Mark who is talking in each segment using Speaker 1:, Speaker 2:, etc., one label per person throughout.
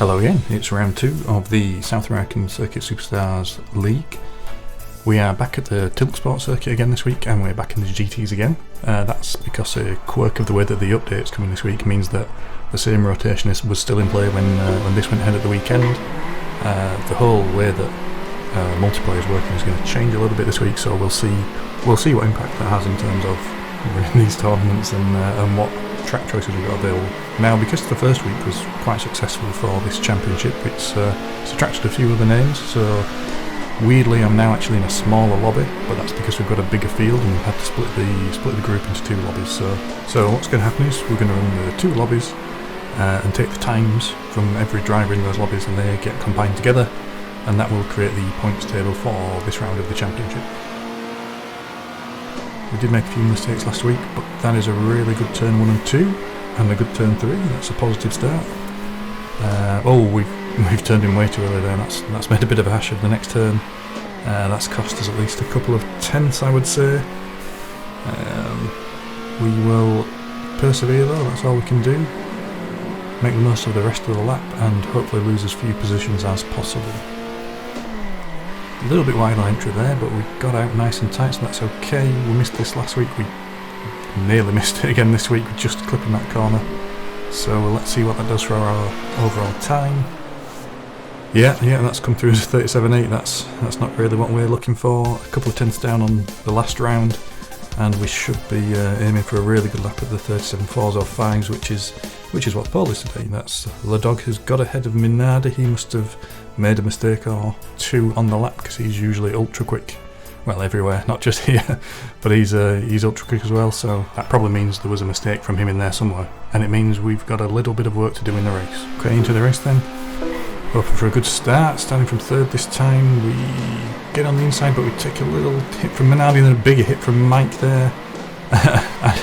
Speaker 1: Hello again, it's round 2 of the South American Circuit Superstars League. We are back at the Tilksport Circuit again this week, and we're back in the GTs again. That's because a quirk of the way that the update's coming this week means that the same rotation was still in play when this went ahead at the weekend. The whole way that multiplayer is working is going to change a little bit this week, so we'll see what impact that has in terms of winning these tournaments and what track choices we've got available. Now, because the first week was quite successful for this championship, it's attracted a few other names, so weirdly I'm now actually in a smaller lobby, but that's because we've got a bigger field and we've had to split the group into 2 lobbies. So what's going to happen is we're going to run the 2 lobbies and take the times from every driver in those lobbies, and they get combined together, and that will create the points table for this round of the championship. We did make a few mistakes last week, but that is a really good turn 1 and 2, and a good turn 3. That's a positive start. We've turned in way too early there. That's made a bit of a hash of the next turn. That's cost us at least a couple of tenths, I would say. We will persevere though. That's all we can do. Make the most of the rest of the lap, and hopefully lose as few positions as possible. A little bit wide on entry there, but we got out nice and tight, so that's okay. We missed this last week, we nearly missed it again this week with just clipping that corner. So let's see what that does for our overall time. Yeah, that's come through as 37.8. That's not really what we're looking for. A couple of tenths down on the last round, and we should be aiming for a really good lap at the 37.4s or 5s, which is what the pole is today. That's Lehdog has got ahead of Minardi. He must have made a mistake or 2 on the lap, because he's usually ultra quick. Well, everywhere, not just here, but he's ultra quick as well, so that probably means there was a mistake from him in there somewhere, and it means we've got a little bit of work to do in the race. Okay, into the race then. Hoping for a good start, starting from 3rd this time. We get on the inside, but we take a little hit from Minardi and then a bigger hit from Mike there.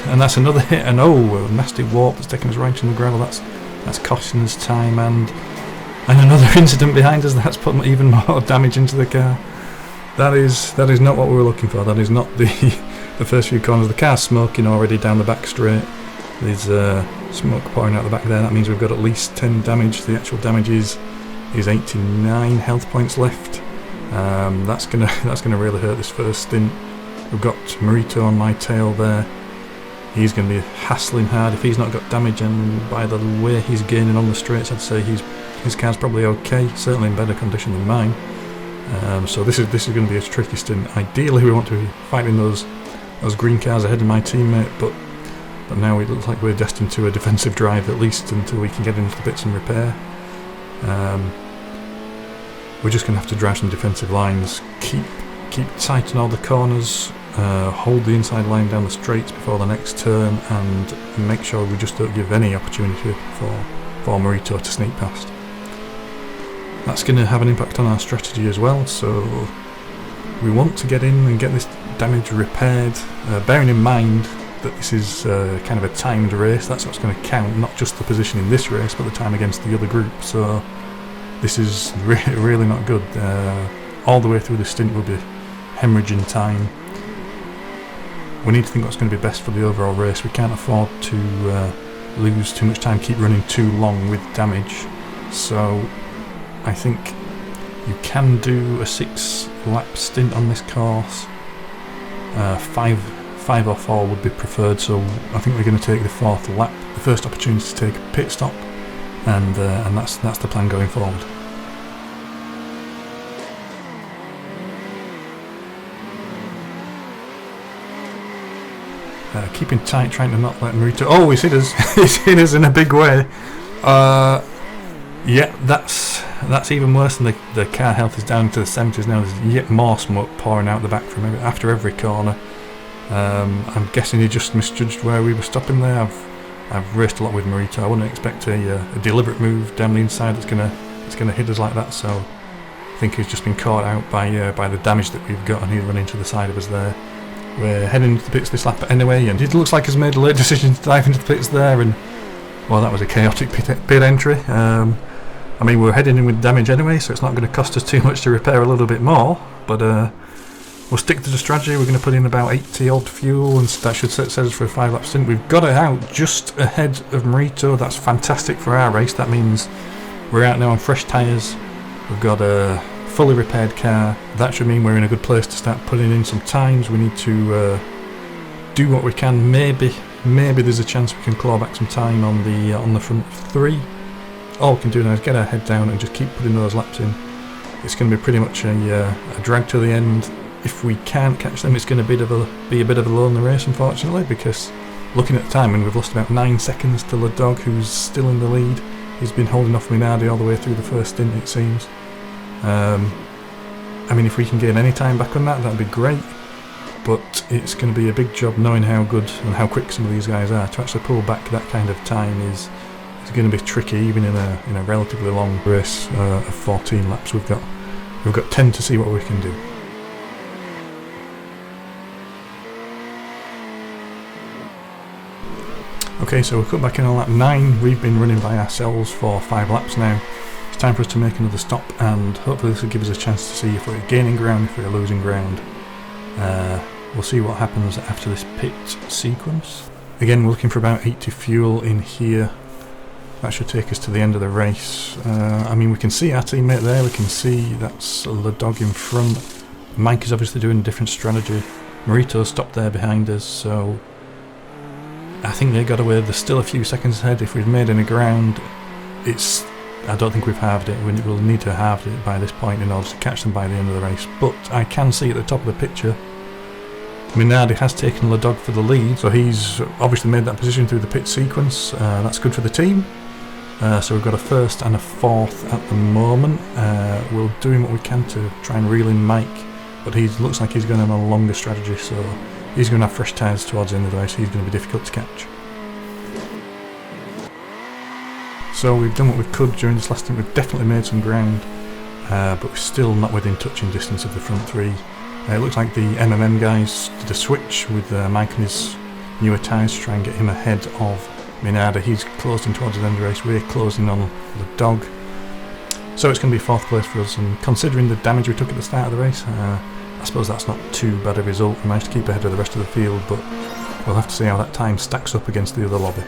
Speaker 1: And that's another hit, and a nasty warp that's taking us right into the gravel. That's costing us time, and another incident behind us that's put even more damage into the car. That is not what we were looking for. That is not the first few corners. The car's smoking already down the back straight. There's smoke pouring out the back there. That means we've got at least 10 damage. The actual damage is 89 health points left. That's gonna really hurt this first stint. We've got Muritopin on my tail there. He's going to be hassling hard if he's not got damage, and by the way he's gaining on the straights, I'd say his car's probably okay, certainly in better condition than mine. So this is going to be a tricky stint. Ideally we want to be fighting those green cars ahead of my teammate, but now it looks like we're destined to a defensive drive, at least until we can get into the pits and repair. We're just going to have to drive some defensive lines, keep tight on all the corners, hold the inside line down the straights before the next turn, and make sure we just don't give any opportunity for Muritopin to sneak past. That's going to have an impact on our strategy as well, so we want to get in and get this damage repaired, bearing in mind that this is kind of a timed race. That's what's going to count, not just the position in this race, but the time against the other group. So this is really not good. All the way through the stint we'll be hemorrhaging time. We need to think what's going to be best for the overall race. We can't afford to lose too much time, keep running too long with damage. So I think you can do a 6-lap stint on this course. 5 or 4 would be preferred, so I think we're going to take the 4th lap, the first opportunity to take a pit stop, and that's the plan going forward. Keeping tight, trying to not let Muritopin... Oh, he's hit us! He's hit us in a big way. Yeah, that's even worse than the car health is down to the 70s now. There's yet more smoke pouring out the back from after every corner. I'm guessing he just misjudged where we were stopping there. I've raced a lot with Muritopin. I wouldn't expect a deliberate move down the inside that's gonna hit us like that. So I think he's just been caught out by the damage that we've got, and he's running to the side of us there. We're heading into the pits this lap anyway, and it looks like he's made a late decision to dive into the pits there, and well, that was a chaotic pit entry. I mean, we're heading in with damage anyway, so it's not going to cost us too much to repair a little bit more, but we'll stick to the strategy. We're going to put in about 80 odd fuel, and that should set us for a 5-lap stint. We've got it out just ahead of Muritopin. That's fantastic for our race. That means We're out now on fresh tyres. We've got a fully repaired car. That should mean we're in a good place to start putting in some times. We need to do what we can. Maybe there's a chance we can claw back some time on the front three. All we can do now is get our head down and just keep putting those laps in. It's going to be pretty much a drag to the end. If we can't catch them, it's going to be a bit of a lonely race, unfortunately, because looking at the time, and we've lost about 9 seconds to Lehdog, who's still in the lead. He's been holding off Minardi all the way through the first stint, it seems. I mean, if we can gain any time back on that, that'd be great. But it's going to be a big job, knowing how good and how quick some of these guys are. To actually pull back that kind of time is going to be tricky, even in a relatively long race of 14 laps. We've got 10 to see what we can do. Okay, so we're cut back in on lap 9. We've been running by ourselves for 5 laps now. It's time for us to make another stop, and hopefully this will give us a chance to see if we're gaining ground, if we're losing ground. We'll see what happens after this pit sequence. Again, we're looking for about 80 fuel in here. That should take us to the end of the race. I mean, we can see our teammate there. We can see that's Lehdog in front. Mike is obviously doing a different strategy. Murito's stopped there behind us, so I think they got away. There's still a few seconds ahead. If we've made any ground, I don't think we've halved it. We'll need to halve it by this point in order to catch them by the end of the race. But I can see at the top of the picture, Minardi has taken Lehdog for the lead, so he's obviously made that position through the pit sequence. That's good for the team. So we've got a first and a fourth at the moment. We're doing what we can to try and reel in Mike, but he looks like he's going on a longer strategy, so he's going to have fresh tyres towards the end of the race. He's going to be difficult to catch. So we've done what we could during this last stint. We've definitely made some ground, but we're still not within touching distance of the front three. It looks like the MMM guys did a switch with Mike and his newer tyres to try and get him ahead of Minardi. He's closing towards the end of the race. We're closing on Lehdog. So it's going to be 4th place for us, and considering the damage we took at the start of the race, I suppose that's not too bad a result. We managed to keep ahead of the rest of the field, but we'll have to see how that time stacks up against the other lobby.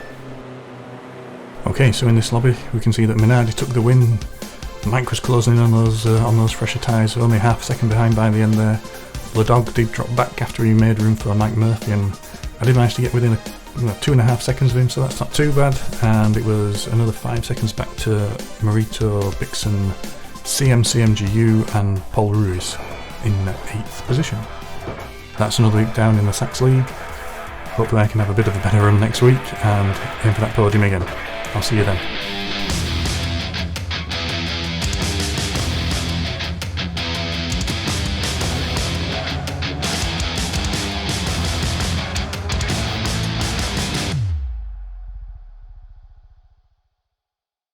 Speaker 1: Okay, so in this lobby we can see that Minardi took the win. Mike was closing in on those fresher tyres, only half a second behind by the end there. Lehdog did drop back after he made room for Mike Murphy, and I did manage to get within 2.5 seconds of him, so that's not too bad. And it was another 5 seconds back to Murito, Bixen, cmcmgu and Paul Ruiz in 8th position. That's another week down in the SACS League. Hopefully I can have a bit of a better run next week and aim for that podium again. I'll see you then.